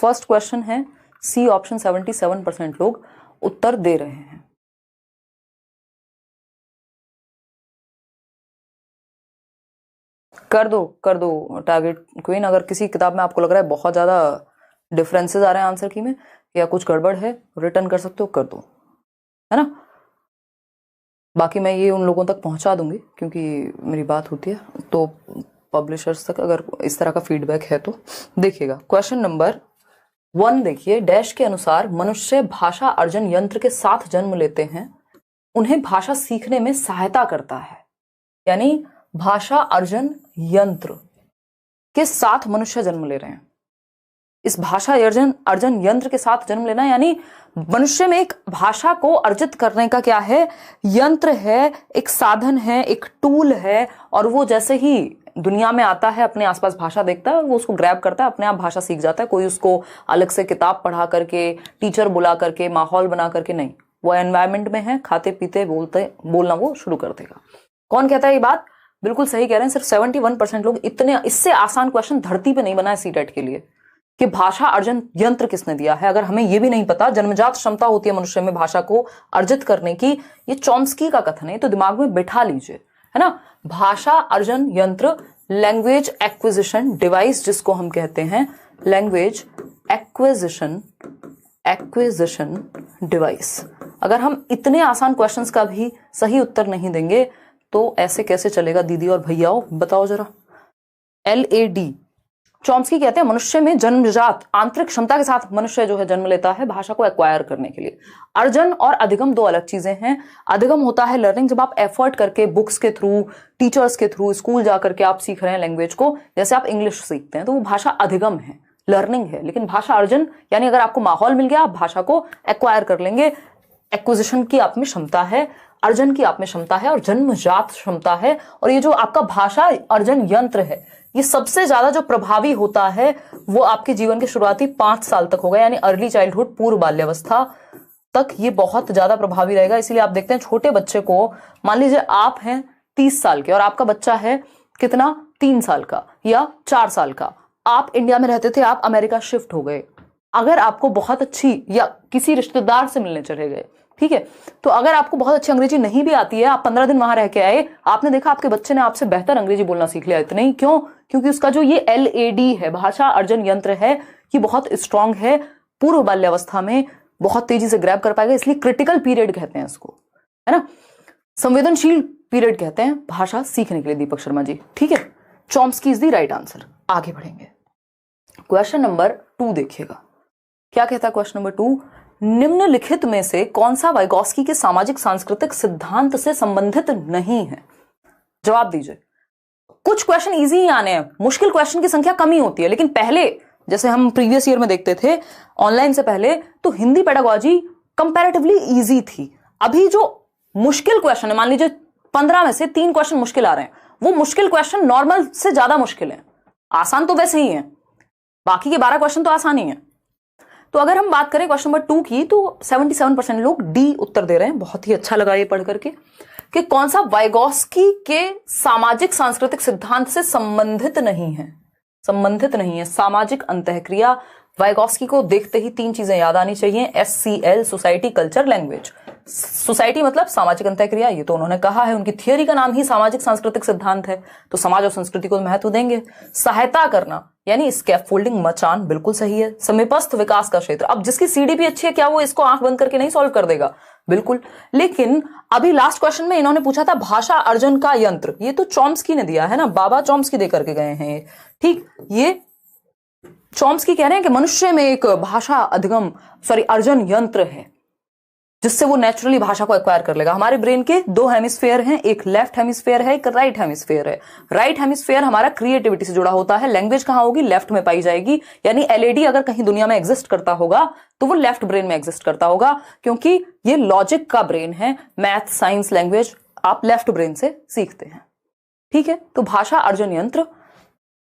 First question है C option, 77% लोग उत्तर दे रहे हैं। कर दो टारगेट क्वीन। अगर किसी किताब में आपको लग रहा है बहुत ज्यादा डिफरेंसेस आ रहे हैं आंसर की में या कुछ गड़बड़ है, रिटर्न कर सकते हो, कर दो, है ना। बाकी मैं ये उन लोगों तक पहुंचा दूंगी क्योंकि मेरी बात होती है, तो पब्लिशर्स तक अगर इस तरह का फीडबैक है तो देखिएगा। क्वेश्चन नंबर 1 देखिए, डैश के अनुसार मनुष्य भाषा अर्जन यंत्र के साथ जन्म लेते हैं, उन्हें भाषा सीखने में सहायता करता है। यानी भाषा अर्जन यंत्र के साथ मनुष्य जन्म ले रहे हैं। इस भाषा अर्जन यंत्र के साथ जन्म लेना यानी मनुष्य में एक भाषा को अर्जित करने का क्या है, यंत्र है, एक साधन है, एक टूल है, और वो जैसे ही दुनिया में आता है, अपने आसपास भाषा देखता है, वो उसको ग्रैब करता है, अपने आप भाषा सीख जाता है। कोई उसको अलग से किताब पढ़ा करके, टीचर बुला करके, माहौल बना करके नहीं, वो एनवायरमेंट में है, खाते पीते बोलना वो शुरू कर देगा। कौन कहता है ये बात? बिल्कुल सही कह रहे हैं, सिर्फ 71% लोग। इतने इससे आसान क्वेश्चन धरती पे नहीं बना है सीटेट के लिए कि भाषा अर्जन यंत्र किसने दिया है। अगर हमें यह भी नहीं पता जन्मजात क्षमता होती है मनुष्य में भाषा को अर्जित करने की, ये चॉम्स्की का कथन है, तो दिमाग में बैठा लीजिए, है ना। भाषा अर्जन यंत्र, लैंग्वेज एक्विजिशन डिवाइस जिसको हम कहते हैं, लैंग्वेज एक्विजिशन डिवाइस। अगर हम इतने आसान क्वेश्चंस का भी सही उत्तर नहीं देंगे तो ऐसे कैसे चलेगा दीदी और भैयाओ, बताओ जरा। LAD, चॉम्स्की कहते हैं मनुष्य में जन्मजात आंतरिक क्षमता के साथ मनुष्य जो है जन्म लेता है भाषा को एक्वायर करने के लिए। अर्जन और अधिगम दो अलग चीजें हैं। अधिगम होता है लर्निंग, जब आप एफर्ट करके बुक्स के थ्रू, टीचर्स के थ्रू, स्कूल जाकर के आप सीख रहे हैं लैंग्वेज को, जैसे आप इंग्लिश सीखते हैं, तो वो भाषा अधिगम है, लर्निंग है। लेकिन भाषा अर्जन यानी अगर आपको माहौल मिल गया आप भाषा को एक्वायर कर लेंगे। एक्विजिशन की आप में क्षमता है, अर्जन की आप में क्षमता है, और जन्मजात क्षमता है। और ये जो आपका भाषा अर्जन यंत्र है, ये सबसे ज्यादा जो प्रभावी होता है वो आपके जीवन के शुरुआती 5 साल तक होगा, यानी अर्ली चाइल्डहुड, पूर्व बाल्यावस्था तक ये बहुत ज्यादा प्रभावी रहेगा। इसीलिए आप देखते हैं छोटे बच्चे को, मान लीजिए आप हैं 30 साल के और आपका बच्चा है कितना, 3 साल का या 4 साल का। आप इंडिया में रहते थे, आप अमेरिका शिफ्ट हो गए। अगर आपको बहुत अच्छी, या किसी रिश्तेदार से मिलने चले गए, ठीक है, तो अगर आपको बहुत अच्छी अंग्रेजी नहीं भी आती है, आप 15 दिन वहां रह के आए, आपने देखा आपके बच्चे ने आपसे बेहतर अंग्रेजी बोलना सीख लिया। इतना ही क्यों? क्योंकि उसका जो ये LAD है, भाषा अर्जन यंत्र है, ये बहुत स्ट्रांग है, पूर्व बाल्यावस्था में बहुत तेजी से ग्रैब कर पाएगा। इसलिए क्रिटिकल पीरियड कहते हैं इसको, है ना, संवेदनशील पीरियड कहते हैं भाषा सीखने के लिए। दीपक शर्मा जी, ठीक है, Chomsky is the right answer. आगे बढ़ेंगे, क्वेश्चन नंबर 2 देखिएगा, क्या कहता है क्वेश्चन नंबर 2, निम्नलिखित में से कौन सा वाइगॉस्की के सामाजिक सांस्कृतिक सिद्धांत से संबंधित नहीं है? जवाब दीजिए। कुछ क्वेश्चन इजी ही आने हैं, मुश्किल क्वेश्चन की संख्या कम ही होती है। लेकिन पहले जैसे हम प्रीवियस ईयर में देखते थे ऑनलाइन से पहले, तो हिंदी पेडागोजी कंपैरेटिवली इजी थी। अभी जो मुश्किल क्वेश्चन है, मान लीजिए 15 में से 3 क्वेश्चन मुश्किल आ रहे हैं, वो मुश्किल क्वेश्चन नॉर्मल से ज्यादा मुश्किल है। आसान तो वैसे ही है, बाकी के 12 क्वेश्चन तो आसान ही है। तो अगर हम बात करें क्वेश्चन नंबर 2 की, तो 77% लोग डी उत्तर दे रहे हैं। बहुत ही अच्छा लगा ये पढ़ करके कि कौन सा वाइगॉस्की के सामाजिक सांस्कृतिक सिद्धांत से संबंधित नहीं है। संबंधित नहीं है, सामाजिक अंतःक्रिया। वाइगॉस्की को देखते ही 3 चीजें याद आनी चाहिए, SCL, society, culture, language. Society मतलब सामाजिक अंतःक्रिया, ये तो उन्होंने कहा है, उनकी थियोरी का नाम ही सामाजिक सांस्कृतिक सिद्धांत है, तो समाज और संस्कृति को महत्व देंगे। सहायता करना यानी स्कैफोल्डिंग, मचान, बिल्कुल सही है। समीपस्थ विकास का क्षेत्र, अब जिसकी CDP अच्छी है, क्या वो इसको आंख बंद करके नहीं सॉल्व कर देगा? बिल्कुल। लेकिन अभी लास्ट क्वेश्चन में इन्होंने पूछा था भाषा अर्जन का यंत्र, ये तो चॉम्स्की ने दिया है ना, बाबा चॉम्स्की दे करके गए हैं, ठीक। ये चॉम्स्की कह रहे हैं कि मनुष्य में एक भाषा अर्जन यंत्र है जिससे वो नेचुरली भाषा को एक्वायर कर लेगा। हमारे ब्रेन के 2 हेमिस्फेयर हैं, एक लेफ्ट हेमिस्फेयर है, एक राइट हेमिस्फेयर है। राइट हेमिस्फेयर हमारा क्रिएटिविटी से जुड़ा होता है। लैंग्वेज कहां होगी? लेफ्ट में पाई जाएगी। यानी LAD अगर कहीं दुनिया में एग्जिस्ट करता होगा तो वो लेफ्ट ब्रेन में एग्जिस्ट करता होगा, क्योंकि ये लॉजिक का ब्रेन है। मैथ, साइंस, लैंग्वेज आप लेफ्ट ब्रेन से सीखते हैं, ठीक है। तो भाषा अर्जन यंत्र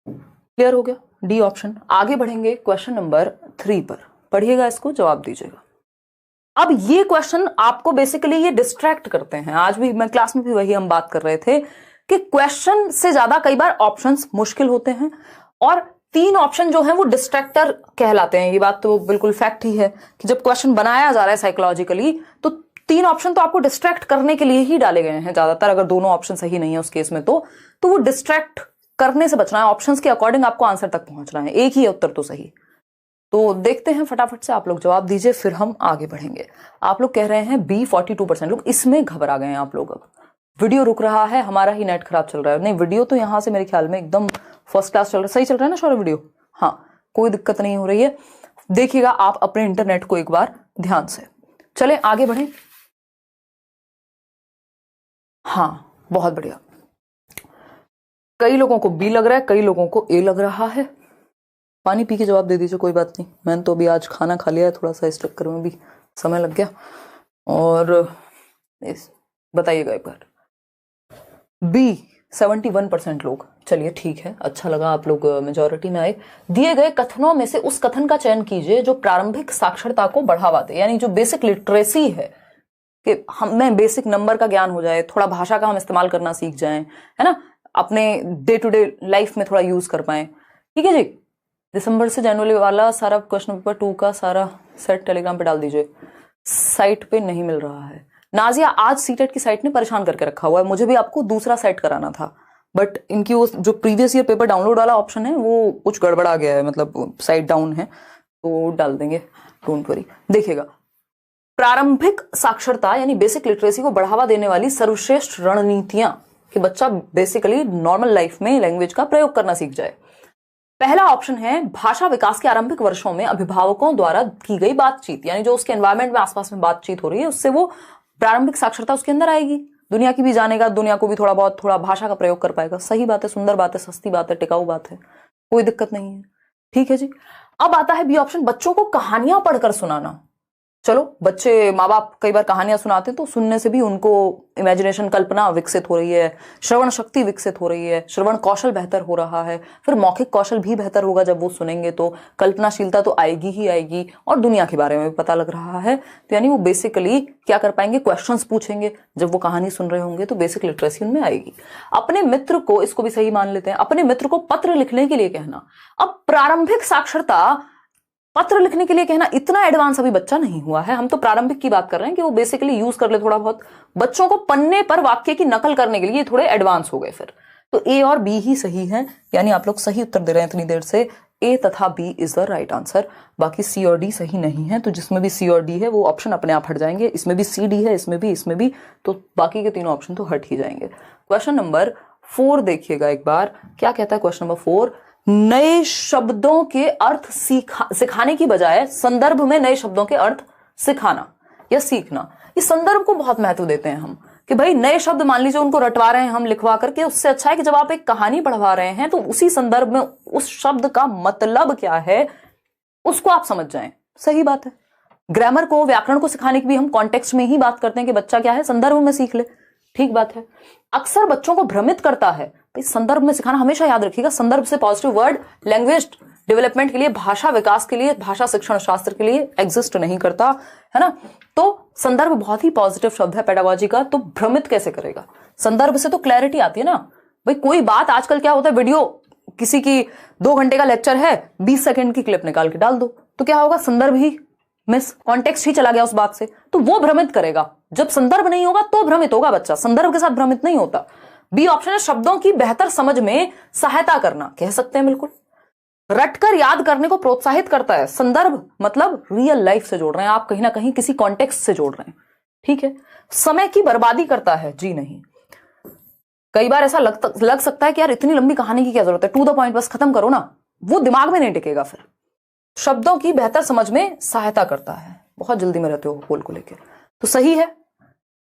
क्लियर हो गया, डी ऑप्शन। आगे बढ़ेंगे क्वेश्चन नंबर 3 पर, पढ़िएगा इसको, जवाब दीजिएगा। अब ये क्वेश्चन आपको बेसिकली ये डिस्ट्रैक्ट करते हैं। आज भी मैं क्लास में भी वही हम बात कर रहे थे कि क्वेश्चन से ज्यादा कई बार ऑप्शंस मुश्किल होते हैं, और 3 ऑप्शन जो है वो डिस्ट्रैक्टर कहलाते हैं। ये बात तो बिल्कुल फैक्ट ही है कि जब क्वेश्चन बनाया जा रहा है साइकोलॉजिकली तो 3 ऑप्शन तो आपको डिस्ट्रैक्ट करने के लिए ही डाले गए हैं ज्यादातर। अगर दोनों ऑप्शन सही नहीं है उस केस में तो वो डिस्ट्रैक्ट करने से बचना है, ऑप्शंस के अकॉर्डिंग आपको आंसर तक पहुंचना है। एक ही है उत्तर तो सही। तो देखते हैं फटाफट से, आप लोग जवाब दीजिए फिर हम आगे बढ़ेंगे। आप लोग कह रहे हैं बी 42% लोग, इसमें घबरा गए हैं आप लोग। अब वीडियो रुक रहा है, हमारा ही नेट खराब चल रहा है। नहीं, वीडियो तो यहां से मेरे ख्याल में एकदम फर्स्ट क्लास चल रहा है। सही चल रहा है ना शौर्य वीडियो? हाँ, कोई दिक्कत नहीं हो रही है। देखिएगा आप अपने इंटरनेट को एक बार ध्यान से। चले आगे बढ़े। हाँ, बहुत बढ़िया। कई लोगों को बी लग रहा है, कई लोगों को ए लग रहा है। पानी पी के जवाब दे दीजिए, कोई बात नहीं। मैंने तो अभी आज खाना खा लिया है, थोड़ा सा इस चक्कर में भी समय लग गया। और बताइएगा एक बार। बी 71% लोग। चलिए ठीक है, अच्छा लगा आप लोग मेजॉरिटी में आए। दिए गए कथनों में से उस कथन का चयन कीजिए जो प्रारंभिक साक्षरता को बढ़ावा दे, यानी जो बेसिक लिटरेसी है कि हमें बेसिक नंबर का ज्ञान हो जाए, थोड़ा भाषा का हम इस्तेमाल करना सीख जाएं, है ना, अपने डे टू डे लाइफ में थोड़ा यूज कर पाए। ठीक है जी। दिसंबर से जनवरी वाला सारा क्वेश्चन पेपर 2 का सारा सेट टेलीग्राम पे डाल दीजिए। साइट पे नहीं मिल रहा है। नाजिया, आज सीटेट की साइट ने परेशान करके रखा हुआ है। मुझे भी आपको दूसरा सेट कराना था, बट इनकी वो जो प्रीवियस ईयर पेपर डाउनलोड वाला ऑप्शन है वो कुछ गड़बड़ा गया है, मतलब साइट डाउन है, तो डाल देंगे, डोंट वरी। देखिएगा, प्रारंभिक साक्षरता यानी बेसिक लिटरेसी को बढ़ावा देने वाली सर्वश्रेष्ठ रणनीतियां कि बच्चा बेसिकली नॉर्मल लाइफ में लैंग्वेज का प्रयोग करना सीख जाए। पहला ऑप्शन है भाषा विकास के आरंभिक वर्षों में अभिभावकों द्वारा की गई बातचीत, यानी जो उसके एनवायरमेंट में आसपास में बातचीत हो रही है उससे वो प्रारंभिक साक्षरता उसके अंदर आएगी। दुनिया की भी जानेगा, दुनिया को भी थोड़ा बहुत थोड़ा भाषा का प्रयोग कर पाएगा। सही बात है, सुंदर बात है, सस्ती बात है, टिकाऊ बात है, कोई दिक्कत नहीं है। ठीक है जी। अब आता है बी ऑप्शन, बच्चों को कहानियां पढ़कर सुनाना। चलो, बच्चे, माँ बाप कई बार कहानियां सुनाते हैं तो सुनने से भी उनको इमेजिनेशन, कल्पना विकसित हो रही है, श्रवण शक्ति विकसित हो रही है, श्रवण कौशल बेहतर हो रहा है, फिर मौखिक कौशल भी बेहतर होगा। जब वो सुनेंगे तो कल्पनाशीलता तो आएगी ही आएगी और दुनिया के बारे में भी पता लग रहा है। तो यानी वो बेसिकली क्या कर पाएंगे, क्वेश्चंस पूछेंगे जब वो कहानी सुन रहे होंगे, तो बेसिक लिटरेसी उनमें आएगी। अपने मित्र को, इसको भी सही मान लेते हैं, अपने मित्र को पत्र लिखने के लिए कहना। अब प्रारंभिक साक्षरता, पत्र लिखने के लिए कहना, इतना एडवांस अभी बच्चा नहीं हुआ है। हम तो प्रारंभिक की बात कर रहे हैं कि वो बेसिकली यूज कर ले थोड़ा बहुत। बच्चों को पन्ने पर वाक्य की नकल करने के लिए थोड़े एडवांस हो गए फिर। तो ए और बी ही सही है, यानी आप लोग सही उत्तर दे रहे हैं इतनी देर से। ए तथा B is the right answer. बाकी सी और डी सही नहीं है, तो जिसमें भी सी और डी है वो ऑप्शन अपने आप हट जाएंगे। इसमें भी सी डी है, इसमें भी, तो बाकी के तीनों ऑप्शन तो हट ही जाएंगे। क्वेश्चन नंबर 4 देखिएगा एक बार, क्या कहता है क्वेश्चन नंबर 4। नए शब्दों के अर्थ सिखाने की बजाय संदर्भ में नए शब्दों के अर्थ सिखाना या सीखना। इस संदर्भ को बहुत महत्व देते हैं हम कि भाई नए शब्द मान लीजिए उनको रटवा रहे हैं हम लिखवा करके, उससे अच्छा है कि जब आप एक कहानी पढ़वा रहे हैं तो उसी संदर्भ में उस शब्द का मतलब क्या है उसको आप समझ जाएं। सही बात है। ग्रामर को, व्याकरण को सिखाने की भी हम कॉन्टेक्स्ट में ही बात करते हैं कि बच्चा क्या है, संदर्भ में सीख ले। ठीक बात है। अक्सर बच्चों को भ्रमित करता है, संदर्भ में सिखाना। हमेशा याद रखिएगा, संदर्भ से पॉजिटिव वर्ड लैंग्वेज डेवलपमेंट के लिए, भाषा विकास के लिए, भाषा शिक्षण शास्त्र के लिए एग्जिस्ट नहीं करता है ना। तो संदर्भ बहुत ही पॉजिटिव शब्द है पेडागोजी का। तो भ्रमित कैसे करेगा, संदर्भ से तो क्लैरिटी आती है ना। भाई कोई बात, आजकल क्या होता है, वीडियो किसी की 2 घंटे का लेक्चर है, 20 सेकंड की क्लिप निकाल के डाल दो, तो क्या होगा, संदर्भ ही मिस, कॉन्टेक्स्ट ही चला गया उस बात से, तो वो भ्रमित करेगा। जब संदर्भ नहीं होगा तो भ्रमित होगा बच्चा, संदर्भ के साथ भ्रमित नहीं होता। बी ऑप्शन है शब्दों की बेहतर समझ में सहायता करना, कह सकते हैं बिल्कुल। रटकर याद करने को प्रोत्साहित करता है। संदर्भ मतलब रियल लाइफ से जोड़ रहे हैं आप, कहीं ना कहीं किसी कॉन्टेक्स्ट से जोड़ रहे हैं। ठीक है। समय की बर्बादी करता है, जी नहीं। कई बार ऐसा लग सकता है कि यार इतनी लंबी कहानी की क्या जरूरत है, टू द पॉइंट बस खत्म करो ना, वो दिमाग में नहीं टिकेगा फिर। शब्दों की बेहतर समझ में सहायता करता है, बहुत जल्दी में रहते हो बोल को लेकर, तो सही है।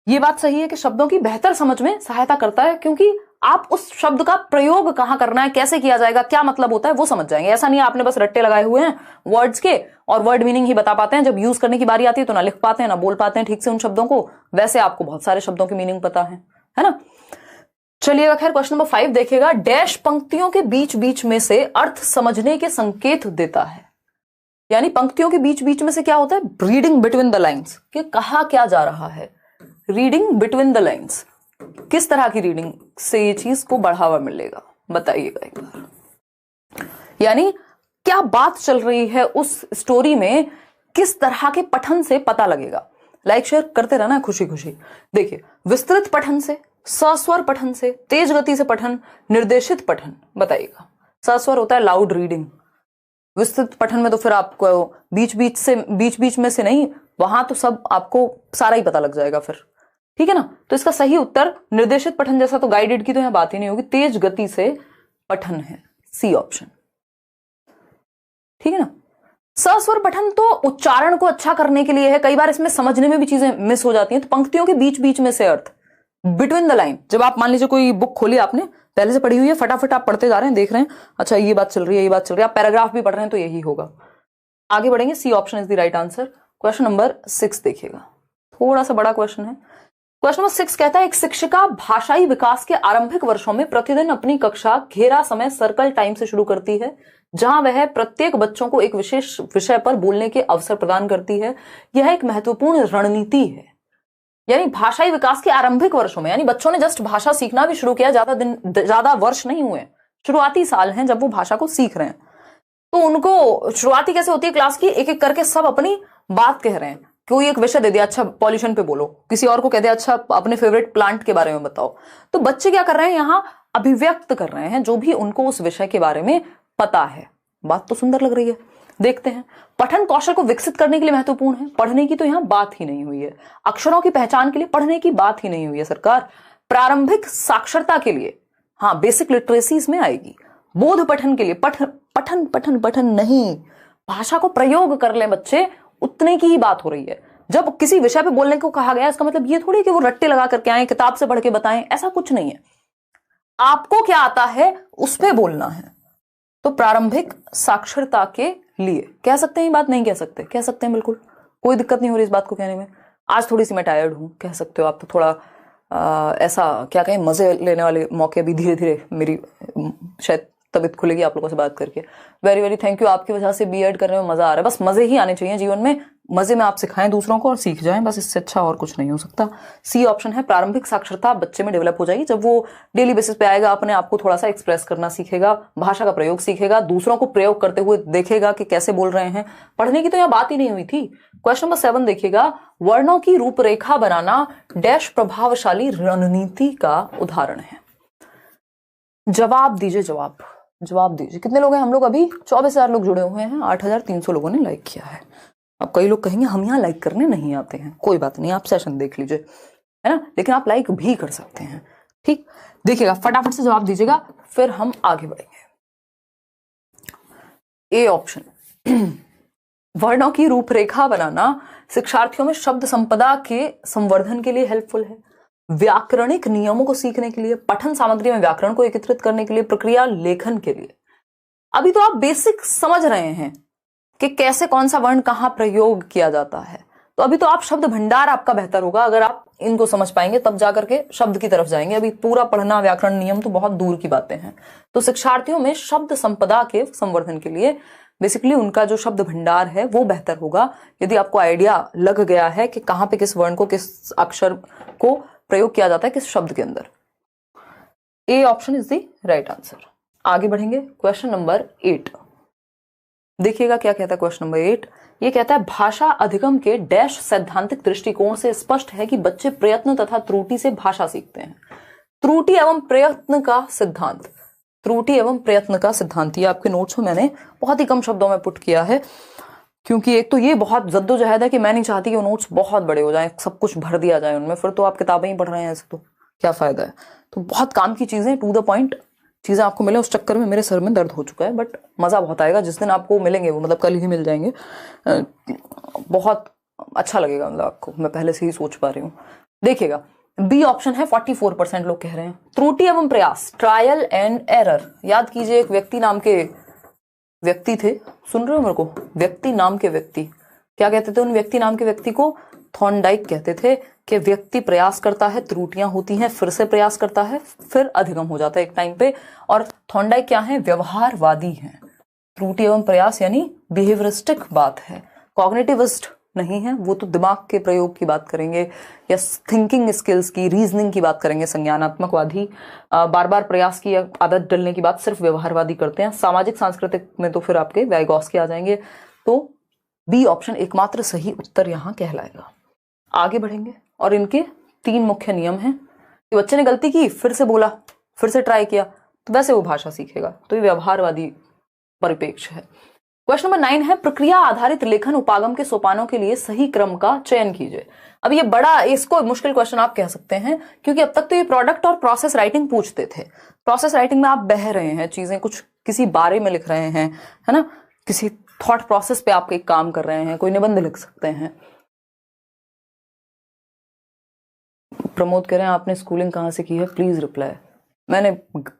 ये बात सही है कि शब्दों की बेहतर समझ में सहायता करता है, क्योंकि आप उस शब्द का प्रयोग कहां करना है, कैसे किया जाएगा, क्या मतलब होता है वो समझ जाएंगे। ऐसा नहीं है आपने बस रट्टे लगाए हुए हैं वर्ड्स के और वर्ड मीनिंग ही बता पाते हैं, जब यूज करने की बारी आती है तो ना लिख पाते हैं ना बोल पाते हैं ठीक से उन शब्दों को। वैसे आपको बहुत सारे शब्दों की मीनिंग पता है ना। चलिएगा, खैर क्वेश्चन नंबर 5 देखिएगा। डैश पंक्तियों के बीच बीच में से अर्थ समझने के संकेत देता है, यानी पंक्तियों के बीच बीच में से क्या होता है, रीडिंग बिटवीन द लाइन्स, कि कहा क्या जा रहा है, रीडिंग बिटवीन द लाइन्स। किस तरह की रीडिंग से ये चीज को बढ़ावा मिलेगा, बताइएगा एक बार। यानी क्या बात चल रही है उस स्टोरी में, किस तरह के पठन से पता लगेगा। लाइक शेयर करते रहना खुशी खुशी। देखिए, विस्तृत पठन से, सस्वर पठन से, तेज गति से पठन, निर्देशित पठन, बताइएगा। सस्वर होता है लाउड रीडिंग, विस्तृत पठन में तो फिर आपको बीच बीच में से नहीं, वहां तो सब आपको सारा ही पता लग जाएगा फिर, ठीक है ना। तो इसका सही उत्तर निर्देशित पठन जैसा तो गाइडेड की तो यहां बात ही नहीं होगी, तेज गति से पठन है, सी ऑप्शन, ठीक है ना। सस्वर पठन तो उच्चारण को अच्छा करने के लिए है, कई बार इसमें समझने में भी चीजें मिस हो जाती हैं। तो पंक्तियों के बीच बीच में से अर्थ, बिटवीन द लाइन, जब आप मान लीजिए कोई बुक खोली आपने, पहले से पढ़ी हुई है, फटाफट आप पढ़ते जा रहे हैं, देख रहे हैं अच्छा ये बात चल रही है, ये बात चल रही है, आप पैराग्राफ भी पढ़ रहे हैं तो यही होगा। आगे बढ़ेंगे, C option is the right answer. Question number 6 देखिएगा, थोड़ा सा बड़ा क्वेश्चन है। क्वेश्चन नंबर 6 कहता है, एक शिक्षिका भाषाई विकास के आरंभिक वर्षों में प्रतिदिन अपनी कक्षा घेरा समय सर्कल टाइम से शुरू करती है, जहां वह प्रत्येक बच्चों को एक विशेष विषय पर बोलने के अवसर प्रदान करती है। यह एक महत्वपूर्ण रणनीति है। यानी भाषाई विकास के आरंभिक वर्षों में, यानी बच्चों ने जस्ट भाषा सीखना भी शुरू किया, ज्यादा वर्ष नहीं हुए, शुरुआती साल हैं जब वो भाषा को सीख रहे हैं, तो उनको शुरुआती कैसे होती है क्लास की, एक एक करके सब अपनी बात कह रहे हैं। कोई एक विषय दे दिया, अच्छा पॉल्यूशन पे बोलो, किसी और को कह दिया अच्छा अपने फेवरेट प्लांट के बारे में बताओ। तो बच्चे क्या कर रहे हैं, यहाँ अभिव्यक्त कर रहे हैं जो भी उनको उस विषय के बारे में पता है। बात तो सुंदर लग रही है, देखते हैं। पठन कौशल को विकसित करने के लिए महत्वपूर्ण है, पढ़ने की तो यहां बात ही नहीं हुई है। अक्षरों की पहचान के लिए पढ़ने की बात ही नहीं हुई है सरकार। प्रारंभिक साक्षरता के लिए, हाँ बेसिक लिटरेसी इसमें आएगी। बोध पठन के लिए पठन पठन पठन नहीं, भाषा को प्रयोग कर ले बच्चे, उतने की ही बात हो रही है। जब किसी विषय पे बोलने को कहा गया, इसका मतलब ये थोड़ी कि वो रट्टे लगा करके आए, किताब से पढ़ के बताएं, ऐसा कुछ नहीं है। आपको क्या आता है उस पे बोलना है। तो प्रारंभिक साक्षरता के लिए कह सकते हैं, बात नहीं कह सकते, कह सकते हैं, बिल्कुल कोई दिक्कत नहीं हो रही इस बात को कहने में। आज थोड़ी सी मैं टायर्ड हूं, कह सकते हो आप, तो थोड़ा ऐसा क्या कहें, मजे लेने वाले मौके अभी धीरे धीरे मेरी शायद तबीयत खुलेगी आप लोगों से बात करके। वेरी वेरी थैंक यू, आपकी वजह से बीएड करने में मजा आ रहा है। बस मजे ही आने चाहिए जीवन में, मजे में आप सिखाएं दूसरों को और सीख जाएं, बस इससे अच्छा और कुछ नहीं हो सकता। सी ऑप्शन है, प्रारंभिक साक्षरता बच्चे में डेवलप हो जाएगी जब वो डेली बेसिस पे आएगा, अपने आप को थोड़ा सा एक्सप्रेस करना सीखेगा, भाषा का प्रयोग सीखेगा, दूसरों को प्रयोग करते हुए देखेगा कि कैसे बोल रहे हैं। पढ़ने की तो यहाँ बात ही नहीं हुई थी। क्वेश्चन नंबर 7 देखिएगा, वर्णों की रूपरेखा बनाना डैश प्रभावशाली रणनीति का उदाहरण है। जवाब दीजिए, जवाब दीजिए। कितने लोग हैं हम लोग, अभी 24,000 लोग जुड़े हुए हैं, 8,300 लोगों ने लाइक किया है। अब कई लोग कहेंगे हम यहाँ लाइक करने नहीं आते हैं, कोई बात नहीं, आप सेशन देख लीजिए, है ना, लेकिन आप लाइक भी कर सकते हैं। ठीक, देखिएगा, फटाफट से जवाब दीजिएगा, फिर हम आगे बढ़ेंगे। ए ऑप्शन, वर्णों की रूपरेखा बनाना शिक्षार्थियों में शब्द संपदा के संवर्धन के लिए हेल्पफुल है, व्याकरणिक नियमों को सीखने के लिए, पठन सामग्री में व्याकरण को एकत्रित करने के लिए, प्रक्रिया लेखन के लिए। अभी तो आप बेसिक समझ रहे हैं कि कैसे कौन सा वर्ण कहां प्रयोग किया जाता है, तो अभी तो आप शब्द भंडार आपका बेहतर होगा। अगर आप इनको समझ पाएंगे तब जाकर के शब्द की तरफ जाएंगे। अभी पूरा पढ़ना व्याकरण नियम तो बहुत दूर की बातें हैं। तो शिक्षार्थियों में शब्द संपदा के संवर्धन के लिए बेसिकली उनका जो शब्द भंडार है वो बेहतर होगा, यदि आपको आइडिया लग गया है कि कहां पे किस वर्ण को, किस अक्षर को प्रयोग किया जाता है किस शब्द के अंदर। A option is the right answer. आगे बढ़ेंगे, क्वेश्चन नंबर 8 देखिएगा क्या कहता है। क्वेश्चन नंबर 8 ये कहता है, भाषा अधिगम के डैश सैद्धांतिक दृष्टिकोण से स्पष्ट है कि बच्चे प्रयत्न तथा त्रुटि से भाषा सीखते हैं। त्रुटि एवं प्रयत्न का सिद्धांत, त्रुटि एवं प्रयत्न का सिद्धांत, ये आपके नोट्स में मैंने बहुत ही कम शब्दों में पुट किया है, क्योंकि एक तो ये बहुत जद्दोजहद है कि मैं नहीं चाहती कि वो नोट्स बहुत बड़े हो जाएं, सब कुछ भर दिया जाए उनमें, फिर तो आप किताबें ही पढ़ रहे हैं, ऐसे तो क्या फायदा है। तो बहुत काम की चीजें, टू द पॉइंट चीजें आपको मिले, उस चक्कर में मेरे सर में दर्द हो चुका है। बट मजा बहुत आएगा जिस दिन आपको मिलेंगे, वो मतलब कल ही मिल जाएंगे, बहुत अच्छा लगेगा, मतलब आपको मैं पहले से ही सोच पा रही हूँ। देखिएगा, बी ऑप्शन है, 44% लोग कह रहे हैं। त्रुटि एवं प्रयास, ट्रायल एंड एरर। याद कीजिए, एक व्यक्ति नाम के व्यक्ति थे, सुन रहे हो मेरे को, व्यक्ति नाम के व्यक्ति, क्या कहते थे उन व्यक्ति नाम के व्यक्ति को? थॉर्नडाइक कहते थे कि व्यक्ति प्रयास करता है, त्रुटियां होती हैं, फिर से प्रयास करता है, फिर अधिगम हो जाता है एक टाइम पे। और थॉर्नडाइक क्या है? व्यवहारवादी हैं। त्रुटि एवं प्रयास यानी बिहेवियरिस्टिक बात है, कॉग्निटिविस्ट नहीं है, वो तो दिमाग के प्रयोग की बात करेंगे या थिंकिंग स्किल्स की, रीजनिंग की बात करेंगे। संज्ञानात्मकवादी बार बार प्रयास की आदत डलने की बात सिर्फ व्यवहारवादी करते हैं। सामाजिक सांस्कृतिक में तो फिर आपके वाइगॉस्की आ जाएंगे। तो बी ऑप्शन एकमात्र सही उत्तर यहां कहलाएगा। आगे बढ़ेंगे और इनके 3 मुख्य नियम हैं कि बच्चे ने गलती की, फिर से बोला, फिर से ट्राई किया, तो वैसे वो भाषा सीखेगा। तो ये व्यवहारवादी परिप्रेक्ष्य है। क्वेश्चन नंबर 9 है, प्रक्रिया आधारित लेखन उपागम के सोपानों के लिए सही क्रम का चयन कीजिए। अब ये बड़ा, इसको मुश्किल क्वेश्चन आप कह सकते हैं, क्योंकि अब तक तो ये प्रोडक्ट और प्रोसेस राइटिंग पूछते थे। प्रोसेस राइटिंग में आप बह रहे हैं, चीजें कुछ किसी बारे में लिख रहे हैं, है ना, किसी थॉट प्रोसेस पे आप एक काम कर रहे हैं, कोई निबंध लिख सकते हैं। प्रमोद कह रहे हैं आपने स्कूलिंग कहाँ से की है, प्लीज रिप्लाई। मैंने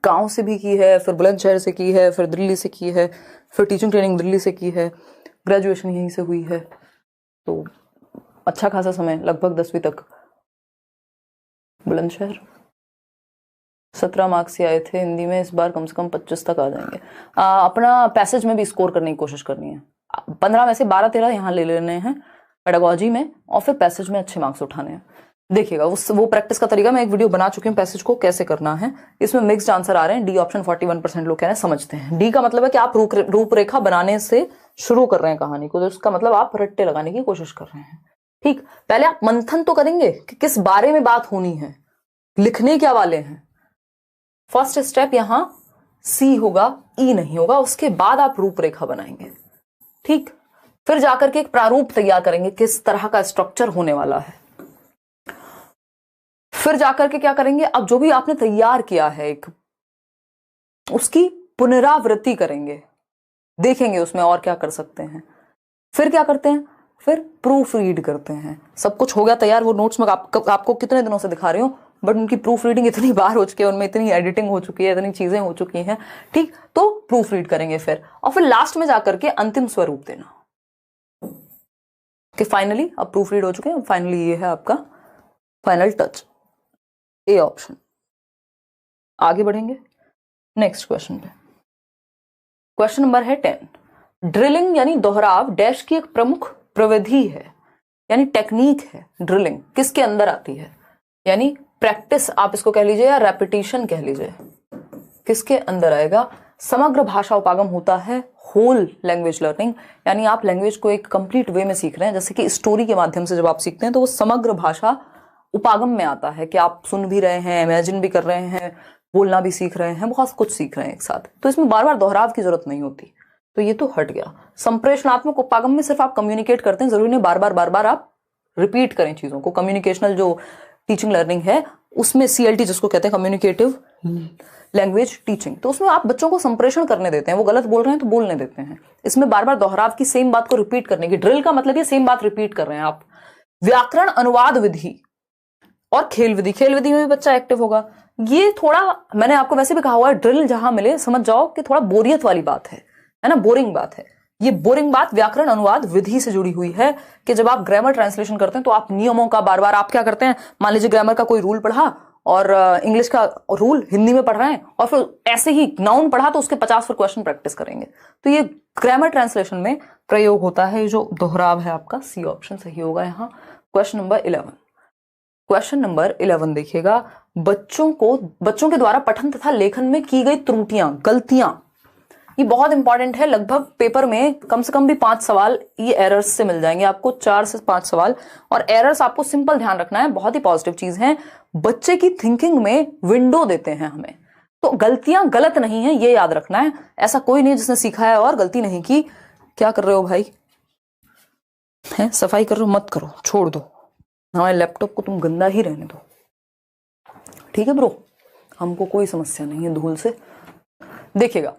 गांव से भी की है, फिर बुलंदशहर से की है, फिर दिल्ली से की है, फिर टीचिंग ट्रेनिंग दिल्ली से की है, ग्रेजुएशन यहीं से हुई है। तो अच्छा खासा समय, लगभग 10वीं तक बुलंदशहर। 17 मार्क्स से आए थे हिंदी में, इस बार कम से कम 25 तक आ जाएंगे। अपना पैसेज में भी स्कोर करने की कोशिश करनी है। 15 में से 12-13 यहाँ ले लेने हैं पेडागोजी में, और फिर पैसेज में अच्छे मार्क्स उठाने हैं। देखिएगा वो प्रैक्टिस का तरीका मैं एक वीडियो बना चुकी हूँ, पैसेज को कैसे करना है। इसमें मिक्स्ड आंसर आ रहे हैं। डी ऑप्शन 41% लोग कह रहे हैं समझते हैं। डी का मतलब है कि आप रूपरेखा बनाने से शुरू कर रहे हैं कहानी को, तो इसका मतलब आप रट्टे लगाने की कोशिश कर रहे हैं। ठीक, पहले आप मंथन तो करेंगे कि किस बारे में बात होनी है, लिखने क्या वाले हैं। फर्स्ट स्टेप यहां सी होगा, ई नहीं होगा। उसके बाद आप रूपरेखा बनाएंगे। ठीक, फिर जाकर के एक प्रारूप तैयार करेंगे, किस तरह का स्ट्रक्चर होने वाला है। फिर जाकर के क्या करेंगे, अब जो भी आपने तैयार किया है एक, उसकी पुनरावृत्ति करेंगे, देखेंगे उसमें और क्या कर सकते हैं। फिर क्या करते हैं, फिर प्रूफ रीड करते हैं। सब कुछ हो गया तैयार, वो नोट्स में आपको कितने दिनों से दिखा रही हूं, बट उनकी प्रूफ रीडिंग इतनी बार हो चुकी है, उनमें इतनी एडिटिंग हो चुकी है, इतनी चीजें हो चुकी हैं। ठीक, तो प्रूफ रीड करेंगे फिर, और फिर लास्ट में जाकर के अंतिम स्वरूप देना कि फाइनली अब प्रूफ रीड हो चुके हैं, फाइनली ये है आपका फाइनल टच, ए ऑप्शन। आगे बढ़ेंगे नेक्स्ट क्वेश्चन पे। क्वेश्चन नंबर है 10। ड्रिलिंग यानी दोहराव डैश की एक प्रमुख प्रविधि है, यानी टेक्निक है। ड्रिलिंग किसके अंदर आती है, यानी प्रैक्टिस आप इसको कह लीजिए या रेपिटेशन कह लीजिए, किसके अंदर आएगा। समग्र भाषा उपागम होता है होल लैंग्वेज लर्निंग, यानी आप लैंग्वेज को एक कंप्लीट वे में सीख रहे हैं। जैसे कि स्टोरी के माध्यम से जब आप सीखते हैं तो वो समग्र भाषा उपागम में आता है कि आप सुन भी रहे हैं, इमेजिन भी कर रहे हैं, बोलना भी सीख रहे हैं, बहुत कुछ सीख रहे हैं एक साथ। तो इसमें बार बार दोहराव की जरूरत नहीं होती, तो ये तो हट गया। संप्रेषणात्मक उपागम में सिर्फ आप कम्युनिकेट करते हैं, जरूरी नहीं बार बार आप रिपीट करें चीजों को। कम्युनिकेशनल जो टीचिंग लर्निंग है उसमें CLT जिसको कहते हैं कम्युनिकेटिव लैंग्वेज टीचिंग, तो उसमें आप बच्चों को संप्रेषण करने देते हैं, वो गलत बोल रहे हैं तो बोलने देते हैं। इसमें बार बार दोहराव की, सेम बात को रिपीट करने की। ड्रिल का मतलब ये सेम बात रिपीट कर रहे हैं आप। व्याकरण अनुवाद विधि और खेल विधि, खेल विधि में भी बच्चा एक्टिव होगा। ये थोड़ा मैंने आपको वैसे भी कहा हुआ है, ड्रिल जहां मिले समझ जाओ कि थोड़ा बोरियत वाली बात है ना, बोरिंग बात है। ये बोरिंग बात व्याकरण अनुवाद विधि से जुड़ी हुई है कि जब आप ग्रामर ट्रांसलेशन करते हैं तो आप नियमों का बार बार आप क्या करते हैं, मान लीजिए ग्रामर का कोई रूल पढ़ा और इंग्लिश का रूल हिंदी में पढ़ रहे हैं, और फिर ऐसे ही नाउन पढ़ा तो उसके 50 फिर क्वेश्चन प्रैक्टिस करेंगे। तो ये ग्रामर ट्रांसलेशन में प्रयोग होता है। जो दोहराव है आपका सी ऑप्शन सही होगा यहाँ। Question number 11। क्वेश्चन नंबर 11 देखिएगा, बच्चों के द्वारा पठन तथा लेखन में की गई त्रुटियां, गलतियां, ये बहुत इंपॉर्टेंट है। लगभग पेपर में कम से कम भी 5 सवाल ये एरर्स से मिल जाएंगे आपको, 4 से 5 सवाल। और एरर्स आपको सिंपल ध्यान रखना है, बहुत ही पॉजिटिव चीज है। बच्चे की थिंकिंग में विंडो देते हैं हमें, तो गलतियां गलत नहीं है ये याद रखना है। ऐसा कोई नहीं जिसने सीखा है और गलती नहीं की। क्या कर रहे हो भाई, है सफाई कर रहे हो, मत करो, छोड़ दो, हमारे लैपटॉप को तुम गंदा ही रहने दो, ठीक है ब्रो, हमको कोई समस्या नहीं है धूल से। देखिएगा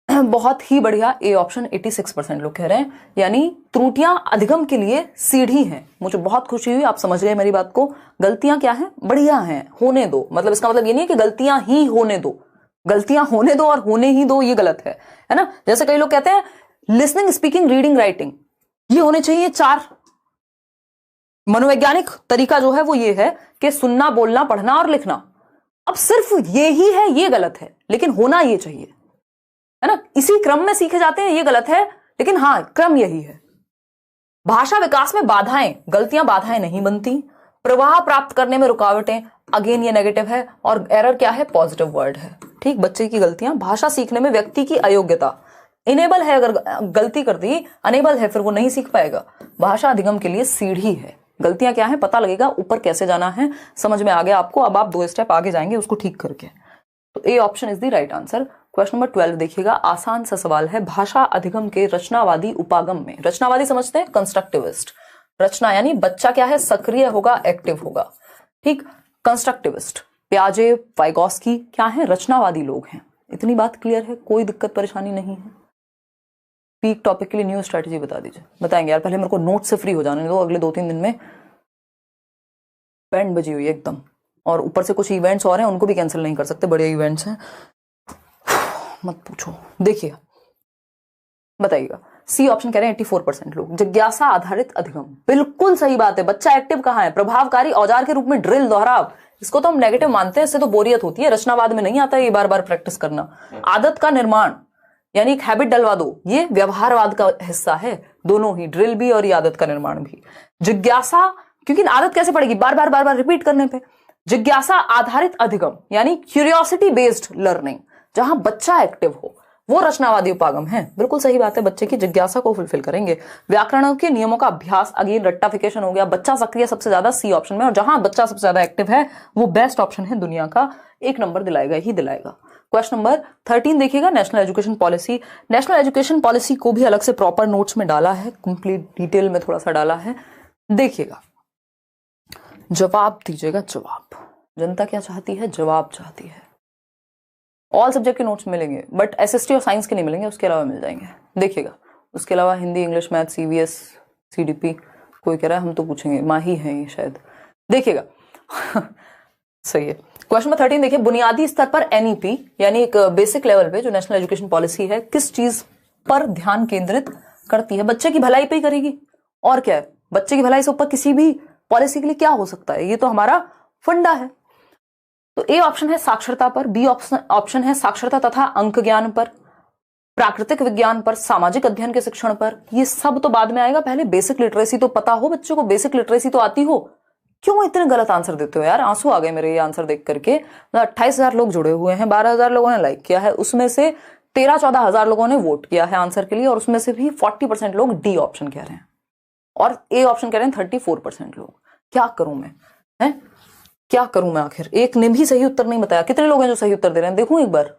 बहुत ही बढ़िया, ए ऑप्शन 86% लोग कह रहे हैं, यानी त्रुटियां अधिगम के लिए सीढ़ी हैं। मुझे बहुत खुशी हुई, आप समझ गए मेरी बात को। गलतियां क्या है, बढ़िया हैं, होने दो। मतलब इसका मतलब ये नहीं है कि गलतियां ही होने दो, गलतियां होने दो और होने ही दो, ये गलत है ना। जैसे कई लोग कहते हैं लिसनिंग, स्पीकिंग, रीडिंग, राइटिंग ये होने चाहिए 4। मनोवैज्ञानिक तरीका जो है वो ये है कि सुनना, बोलना, पढ़ना और लिखना। अब सिर्फ ये ही है, ये गलत है, लेकिन होना ये चाहिए, है ना। इसी क्रम में सीखे जाते हैं, ये गलत है, लेकिन हाँ क्रम यही है। भाषा विकास में बाधाएं, गलतियां बाधाएं नहीं बनती। प्रवाह प्राप्त करने में रुकावटें, अगेन ये नेगेटिव है, और एरर क्या है, पॉजिटिव वर्ड है। ठीक, बच्चे की गलतियां, भाषा सीखने में व्यक्ति की अयोग्यता, इनेबल है, अगर गलती कर दी, अनेबल है, फिर वो नहीं सीख पाएगा। भाषा अधिगम के लिए सीढ़ी है। गलतियां क्या है, पता लगेगा ऊपर कैसे जाना है, समझ में आ गया आपको। अब आप 2 स्टेप आगे जाएंगे उसको ठीक करके। तो A option is the right answer. Question number 12 देखिएगा, आसान सा सवाल है। भाषा अधिगम के रचनावादी उपागम में, रचनावादी समझते हैं, कंस्ट्रक्टिविस्ट। रचना यानी बच्चा क्या है, सक्रिय होगा, एक्टिव होगा। ठीक, कंस्ट्रक्टिविस्ट प्याजे, वाइगॉस्की क्या है, रचनावादी लोग हैं। इतनी बात क्लियर है, कोई दिक्कत परेशानी नहीं है। पीक टॉपिक के लिए न्यू स्ट्रेटेजी बता दीजिए। बताएंगे यार, पहले मेरे को नोट से फ्री हो जाने दो। अगले 2-3 दिन में बैंड बजी हुई है एकदम, और ऊपर से कुछ इवेंट्स और हैं, उनको भी कैंसिल नहीं कर सकते, बड़े इवेंट्स हैं, मत पूछो। देखिए बताइएगा, सी ऑप्शन कह रहे हैं 84% लोग। जिज्ञासा आधारित अधिगम, बिल्कुल सही बात है। बच्चा एक्टिव कहाँ है, प्रभावकारी औजार के रूप में ड्रिल, दोहराव, इसको तो हम नेगेटिव मानते हैं, इससे तो बोरियत होती है। रचनावाद में नहीं आता है ये बार बार प्रैक्टिस करना। आदत का निर्माण यानी एक हैबिट डलवा दो, ये व्यवहारवाद का हिस्सा है। दोनों ही, ड्रिल भी और ये आदत का निर्माण भी। जिज्ञासा, क्योंकि आदत कैसे पड़ेगी, बार बार रिपीट करने पे। जिज्ञासा आधारित अधिगम यानी क्यूरियोसिटी बेस्ड लर्निंग, जहां बच्चा एक्टिव हो, वो रचनावादी उपागम है। बिल्कुल सही बात है, बच्चे की जिज्ञासा को फुलफिल करेंगे। व्याकरण के नियमों का अभ्यास, अगेन रट्टाफिकेशन हो गया। बच्चा सक्रिय सबसे ज्यादा सी ऑप्शन में, और जहां बच्चा सबसे ज्यादा एक्टिव है वो बेस्ट ऑप्शन है दुनिया का, 1 नंबर दिलाएगा ही दिलाएगा। क्वेश्चन नंबर 13 देखिएगा, national education policy. National education policy को भी अलग से प्रॉपर नोट्स में डाला है, कंप्लीट डिटेल में थोड़ा सा डाला है। देखिएगा, जवाब दीजिएगा। जवाब, जनता क्या चाहती है, जवाब चाहती है। ऑल सब्जेक्ट के नोट्स मिलेंगे, बट एसएसटी और साइंस के नहीं मिलेंगे, उसके अलावा मिल जाएंगे। देखिएगा, उसके अलावा Hindi, English, math, CVS, CDP, कोई कह रहा है हम तो पूछेंगे, माही है ये शायद। देखिएगा सही है। क्वेश्चन नंबर 13 देखिए, बुनियादी स्तर पर एनईपी यानी एक बेसिक लेवल पे जो नेशनल एजुकेशन पॉलिसी है, किस चीज पर ध्यान केंद्रित करती है? बच्चे की भलाई पे ही करेगी, और क्या है, बच्चे की भलाई से ऊपर किसी भी पॉलिसी के लिए क्या हो सकता है, ये तो हमारा फंडा है। तो ए ऑप्शन है साक्षरता पर, बी ऑप्शन है साक्षरता तथा अंक ज्ञान पर, प्राकृतिक विज्ञान पर, सामाजिक अध्ययन के शिक्षण पर। ये सब तो बाद में आएगा, पहले बेसिक लिटरेसी तो पता हो बच्चों को, बेसिक लिटरेसी तो आती हो। क्यों इतने गलत आंसर देते हो यार, आंसू आ गए मेरे ये आंसर देख करके। 28,000 लोग जुड़े हुए हैं, 12,000 लोगों ने लाइक किया है, उसमें से 13-14,000 लोगों ने वोट किया है आंसर के लिए, और उसमें से भी 40% लोग डी ऑप्शन कह रहे हैं, और ए ऑप्शन कह रहे हैं 34% लोग। क्या करूं मैं, है क्या करूं मैं? आखिर एक ने भी सही उत्तर नहीं बताया। कितने लोग हैं जो सही उत्तर दे रहे हैं, देखूं एक बार।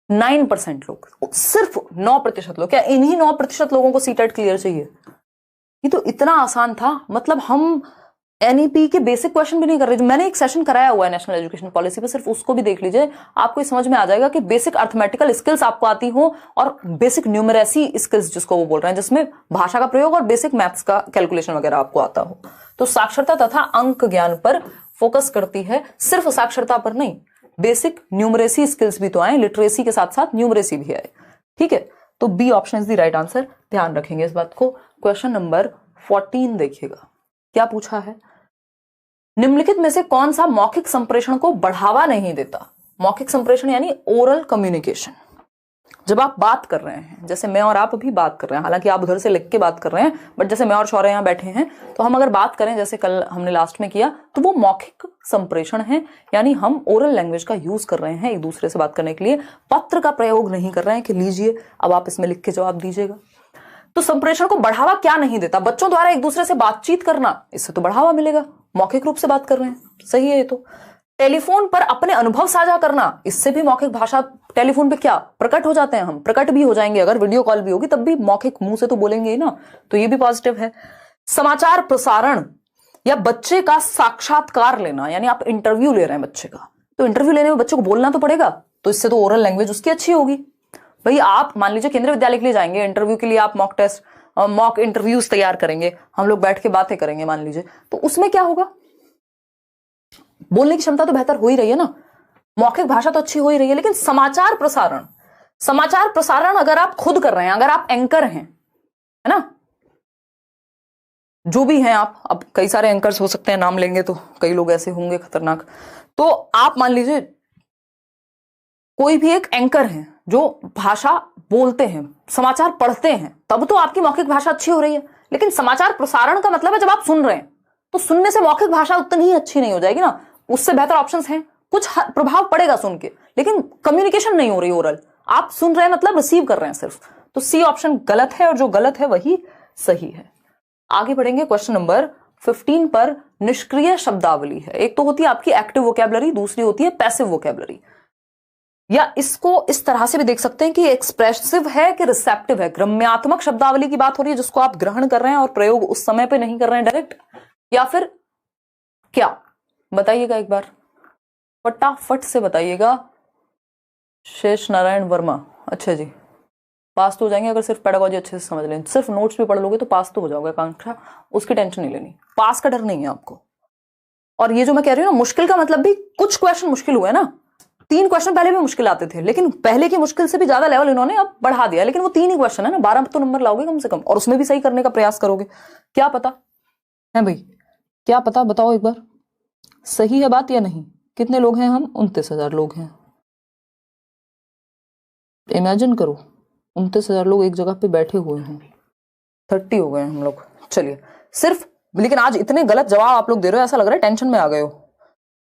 9% लोग, सिर्फ 9% लोग। क्या इन्हीं 9% लोगों को सीटेट क्लियर चाहिए? ये तो इतना आसान था। मतलब हम एनईपी के बेसिक क्वेश्चन भी नहीं कर रहे। मैंने एक सेशन कराया हुआ है नेशनल एजुकेशन पॉलिसी पे, सिर्फ उसको भी देख लीजिए, आपको समझ में आ जाएगा कि बेसिक अर्थमेटिकल स्किल्स आपको आती हो, और बेसिक न्यूमरेसी स्किल्स जिसको वो बोल रहे हैं, जिसमें भाषा का प्रयोग और बेसिक मैथ्स का कैलकुलेशन वगैरह आपको आता हो। तो साक्षरता तथा अंक ज्ञान पर फोकस करती है, सिर्फ साक्षरता पर नहीं, बेसिक न्यूमरेसी स्किल्स भी तो आए, लिटरेसी के साथ साथ न्यूमरेसी भी आए। ठीक है, तो B option is the right answer, ध्यान रखेंगे इस बात को। क्वेश्चन नंबर 14 देखिएगा, क्या पूछा है, निम्नलिखित में से कौन सा मौखिक संप्रेषण को बढ़ावा नहीं देता? मौखिक संप्रेषण यानी ओरल कम्युनिकेशन। जब आप बात कर रहे हैं, जैसे मैं और आप अभी बात कर रहे हैं, हालांकि आप उधर से लिख के बात कर रहे हैं, बट जैसे मैं और शौर्य यहाँ बैठे हैं, तो हम अगर बात करें जैसे कल हमने लास्ट में किया, तो वो मौखिक संप्रेषण है, यानी हम ओरल लैंग्वेज का यूज कर रहे हैं एक दूसरे से बात करने के लिए। पत्र का प्रयोग नहीं कर रहे हैं कि लीजिए अब आप इसमें लिख के जवाब दीजिएगा। तो संप्रेषण को बढ़ावा क्या नहीं देता? बच्चों द्वारा एक दूसरे से बातचीत करना, इससे तो बढ़ावा मिलेगा, मौखिक रूप से बात कर रहे हैं, सही है ये तो। टेलीफोन पर अपने अनुभव साझा करना, इससे भी मौखिक भाषा, टेलीफोन पे क्या प्रकट हो जाते हैं, हम प्रकट भी हो जाएंगे, अगर वीडियो कॉल भी होगी तब भी मौखिक मुंह से तो बोलेंगे ही ना, तो ये भी पॉजिटिव है। समाचार प्रसारण या बच्चे का साक्षात्कार लेना, यानी आप इंटरव्यू ले रहे हैं बच्चे का, तो इंटरव्यू लेने में बच्चे को बोलना तो पड़ेगा, तो इससे तो ओरल लैंग्वेज उसकी अच्छी होगी। भाई आप मान लीजिए केंद्रीय विद्यालय के लिए जाएंगे इंटरव्यू के लिए, आप मॉक टेस्ट, मॉक इंटरव्यूज तैयार करेंगे, हम लोग बैठ के बातें करेंगे मान लीजिए, तो उसमें क्या होगा, बोलने की क्षमता तो बेहतर हो ही रही है ना, मौखिक भाषा तो अच्छी हो ही रही है। लेकिन समाचार प्रसारण अगर आप खुद कर रहे हैं, अगर आप एंकर हैं, है ना, जो भी हैं आप, अब कई सारे एंकर्स हो सकते हैं, नाम लेंगे तो कई लोग ऐसे होंगे खतरनाक, तो आप मान लीजिए कोई भी एक एंकर है जो भाषा बोलते हैं, समाचार पढ़ते हैं, तब तो आपकी मौखिक भाषा अच्छी हो रही है। लेकिन समाचार प्रसारण का मतलब है जब आप सुन रहे हैं, तो सुनने से मौखिक भाषा उतनी ही अच्छी नहीं हो जाएगी ना, उससे बेहतर ऑप्शंस हैं, कुछ प्रभाव पड़ेगा सुन के, लेकिन कम्युनिकेशन नहीं हो रही ओरल, आप सुन रहे हैं मतलब रिसीव कर रहे हैं सिर्फ। तो सी ऑप्शन गलत है और जो गलत है वही सही है। आगे बढ़ेंगे क्वेश्चन नंबर 15 पर। निष्क्रिय शब्दावली है, एक तो होती है आपकी एक्टिव वोकैबुलरी, दूसरी होती है पैसिव वोकैबुलरी, या इसको इस तरह से भी देख सकते हैं कि एक्सप्रेसिव है कि रिसेप्टिव है। ग्रम्यात्मक शब्दावली की बात हो रही है जिसको आप ग्रहण कर रहे हैं और प्रयोग उस समय पे नहीं कर रहे हैं डायरेक्ट, या फिर क्या, बताइएगा एक बार, फटाफट से बताइएगा। शेष नारायण वर्मा, अच्छा जी, पास तो हो जाएंगे अगर सिर्फ पेडागोजी अच्छे से समझ लें, सिर्फ नोट्स भी पढ़ लोगे तो पास तो हो जाओगे आकांक्षा, उसकी टेंशन नहीं लेनी, पास का डर नहीं है आपको। और ये जो मैं कह रही हूँ ना मुश्किल का मतलब भी, कुछ क्वेश्चन मुश्किल हुए ना, 3 क्वेश्चन पहले भी मुश्किल आते थे, लेकिन पहले की मुश्किल से भी ज्यादा लेवल इन्होंने अब बढ़ा दिया, लेकिन वो 3 ही क्वेश्चन है ना, 12 तो नंबर लाओगे कम से कम, और उसमें भी सही करने का प्रयास करोगे, क्या पता है भाई, क्या पता, बताओ एक बार, सही है बात या नहीं? कितने लोग हैं हम? 29,000 लोग हैं। इमेजिन करो 29,000 लोग एक जगह पे बैठे हुए हैं, 30 हो गए हम लोग। चलिए सिर्फ, लेकिन आज इतने गलत जवाब आप लोग दे रहे हो, ऐसा लग रहा है टेंशन में आ गए हो।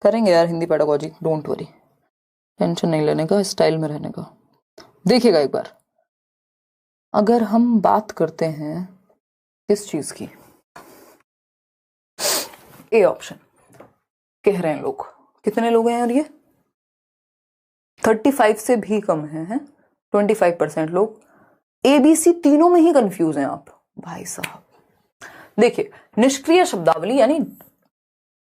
करेंगे यार Hindi pedagogy, don't worry, tension नहीं लेने का, स्टाइल में रहने का। देखिएगा एक बार, अगर हम बात करते हैं किस चीज की, ए ऑप्शन कह रहे हैं लोग, कितने लोग हैं यार ये? 35 से भी कम है 25% लोग। ABC तीनों में ही कंफ्यूज हैं आप भाई साहब। देखिए, निष्क्रिय शब्दावली यानी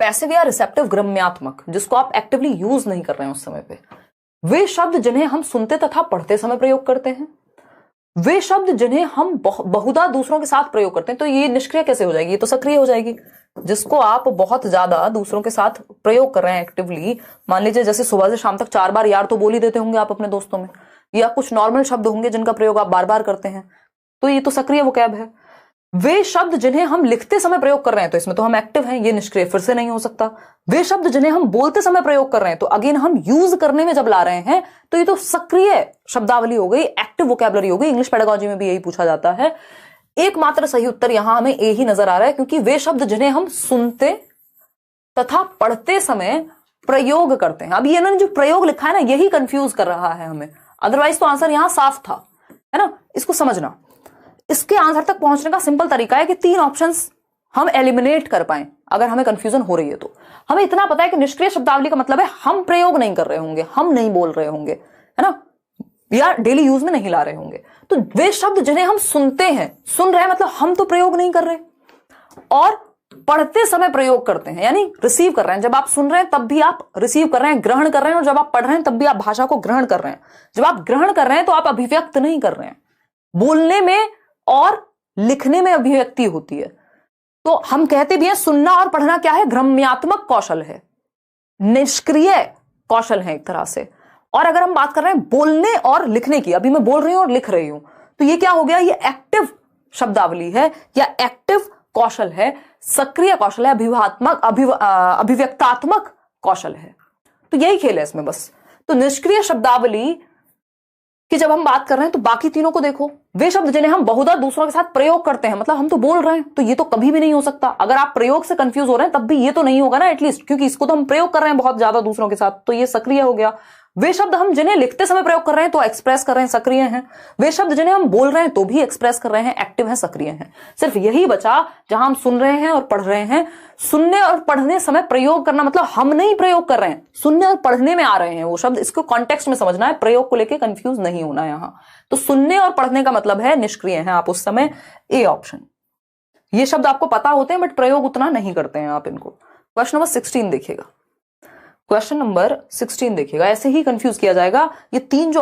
पैसिव या रिसेप्टिव ग्रम्यात्मक, जिसको आप एक्टिवली यूज नहीं कर रहे हैं उस समय पे, वे शब्द जिन्हें हम सुनते तथा पढ़ते समय प्रयोग करते हैं, वे शब्द जिन्हें हम बहुधा दूसरों के साथ प्रयोग करते हैं, तो ये निष्क्रिय कैसे हो जाएगी? ये तो सक्रिय हो जाएगी। जिसको आप बहुत ज्यादा दूसरों के साथ प्रयोग कर रहे हैं एक्टिवली, मान लीजिए जैसे सुबह से शाम तक 4 बार यार तो बोल ही देते होंगे आप अपने दोस्तों में, या कुछ नॉर्मल शब्द होंगे जिनका प्रयोग आप बार बार करते हैं, तो ये तो सक्रिय वोकैब है। वे शब्द जिन्हें हम लिखते समय प्रयोग कर रहे हैं, तो इसमें तो हम एक्टिव हैं, ये निष्क्रिय फिर से नहीं हो सकता। वे शब्द जिन्हें हम बोलते समय प्रयोग कर रहे हैं, तो अगेन हम यूज करने में जब ला रहे हैं, तो ये तो सक्रिय शब्दावली हो गई, एक्टिव वोकैबुलरी हो गई। इंग्लिश पेडागोजी में भी यही पूछा जाता है। एकमात्र सही उत्तर यहां हमें ए ही नजर आ रहा है, क्योंकि वे शब्द जिन्हें हम सुनते तथा पढ़ते समय प्रयोग करते हैं। अब ये इन्होंने जो प्रयोग लिखा है ना, यही कंफ्यूज कर रहा है हमें, अदरवाइज तो आंसर यहां साफ था, है ना। इसको समझना, इसके आंसर तक पहुंचने का सिंपल तरीका है कि 3 ऑप्शंस हम एलिमिनेट कर पाए अगर हमें कंफ्यूजन हो रही है। तो हमें इतना पता है कि निष्क्रिय शब्दावली का मतलब है हम प्रयोग नहीं कर रहे होंगे, हम नहीं बोल रहे होंगे, है ना, या डेली यूज में नहीं ला रहे होंगे। तो वे शब्द जिन्हें हम सुनते हैं, सुन रहे हैं मतलब हम तो प्रयोग नहीं कर रहे, और पढ़ते समय प्रयोग करते हैं यानी रिसीव कर रहे हैं। जब आप सुन रहे हैं तब भी आप रिसीव कर रहे हैं, ग्रहण कर रहे हैं, और जब आप पढ़ रहे हैं तब भी आप भाषा को ग्रहण कर रहे हैं। जब आप ग्रहण कर रहे हैं तो आप अभिव्यक्त नहीं कर रहे हैं, बोलने में और लिखने में अभिव्यक्ति होती है। तो हम कहते भी हैं सुनना और पढ़ना क्या है? ग्रम्यात्मक कौशल है, निष्क्रिय कौशल है एक तरह से। और अगर हम बात कर रहे हैं बोलने और लिखने की, अभी मैं बोल रही हूं और लिख रही हूं, तो ये क्या हो गया? ये एक्टिव शब्दावली है या एक्टिव कौशल है, सक्रिय कौशल है, अभिव्यक्तात्मक कौशल है। तो यही खेल है इसमें बस। तो निष्क्रिय शब्दावली कि जब हम बात कर रहे हैं तो बाकी तीनों को देखो, वे शब्द जिन्हें हम बहुधा दूसरों के साथ प्रयोग करते हैं, मतलब हम तो बोल रहे हैं, तो ये तो कभी भी नहीं हो सकता। अगर आप प्रयोग से कंफ्यूज हो रहे हैं तब भी ये तो नहीं होगा ना एटलीस्ट, क्योंकि इसको तो हम प्रयोग कर रहे हैं बहुत ज्यादा दूसरों के साथ, तो ये सक्रिय हो गया। वे शब्द हम जिन्हें लिखते समय प्रयोग कर रहे हैं तो एक्सप्रेस कर रहे हैं, सक्रिय हैं। वे शब्द जिन्हें हम बोल रहे हैं तो भी एक्सप्रेस कर रहे हैं, एक्टिव हैं, सक्रिय हैं। सिर्फ यही बचा जहां हम सुन रहे हैं और पढ़ रहे हैं। सुनने और पढ़ने समय प्रयोग करना मतलब हम नहीं प्रयोग कर रहे हैं, सुनने और पढ़ने में आ रहे हैं वो शब्द। इसको कॉन्टेक्स्ट में समझना है, प्रयोग को लेकर कंफ्यूज नहीं होना है यहां। तो सुनने और पढ़ने का मतलब है निष्क्रिय हैं आप उस समय, ए ऑप्शन। ये शब्द आपको पता होते हैं बट प्रयोग उतना नहीं करते हैं आप इनको। क्वेश्चन नंबर 16 देखिएगा, क्वेश्चन नंबर 16 देखिएगा, ऐसे ही कंफ्यूज किया जाएगा। ये 3 जो